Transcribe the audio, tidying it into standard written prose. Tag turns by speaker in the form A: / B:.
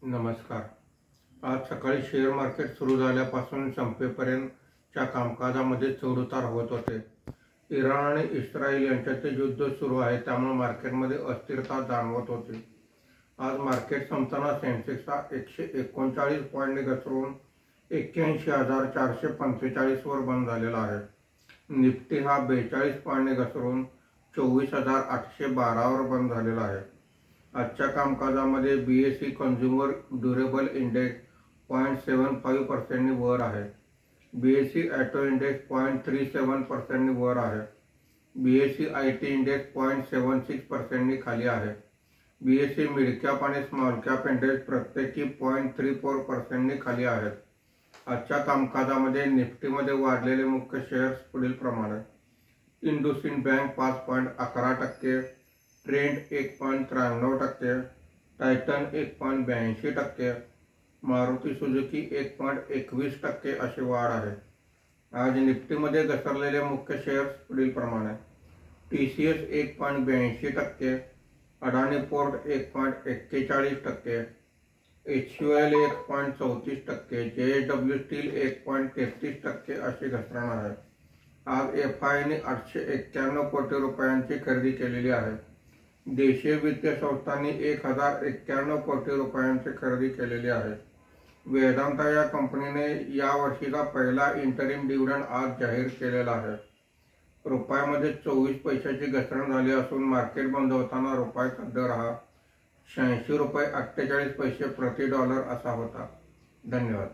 A: नमस्कार। आज सकाळी शेअर मार्केट सुरू झाल्यापासून संपेपर्यंतच्या कामकाजामध्ये चढउतार होत होते। इराण आणि इस्रायल यांच्यात युद्ध सुरू आहे, त्यामुळे मार्केटमध्ये अस्थिरता जाणवत होती। आज मार्केट संपताना सेन्सेक्सचा 139 पॉईंटने घसरून 81,445 वर बंद झालेला आहे। निफ्टी हा 42 पॉईंटने घसरून 24,812 वर बंद झालेला आहे। आजच्या कामकाजामध्ये बीएसई कंझ्युमर ड्युरेबल इंडेक्स 0.75% वर आहे। बीएसई ऑटो इंडेक्स 0.37% वर आहे। बीएसई आयटी इंडेक्स 0.76% खाली आहे। बीएसई मिड कॅप आणि स्मॉल कॅप इंडेक्स प्रत्येकी 0.34% खाली आहेत। आजच्या कामकाजामध्ये निफ्टीमध्ये वाढलेले मुख्य शेअर्स पुढील प्रमाणे: IndusInd bank 5.11%, trend 1.93%, Titan 1.82%, Maruti Suzuki 1.21% अशी वाढ आहे। आज निफ्टीमध्ये घसरलेले मुख्य शेअर्स पुढील प्रमाणे: टीसीएस 1.82%, अडानी पोर्ट 1.41%, एचयूएल 1.34%, जेएसडब्ल्यू स्टील 1.33% अशी घसरण आहे। आज एफआयने 891 कोटी रुपयांची खरेदी केलेली आहे। देशीय वित्तीय संस्थांनी 1091 कोटी रुपयांची खरेदी केलेली आहे। वेदांता या कंपनीने या वर्षीचा पहिला इंटरिम डिव्हिडंड आज जाहीर केलेला आहे। रुपयामध्ये 24 पैशाची घसरण झाली असून मार्केट बंद होताना रुपयाचा दर हा 86 रुपये 48 पैसे प्रति डॉलर असा होता। धन्यवाद।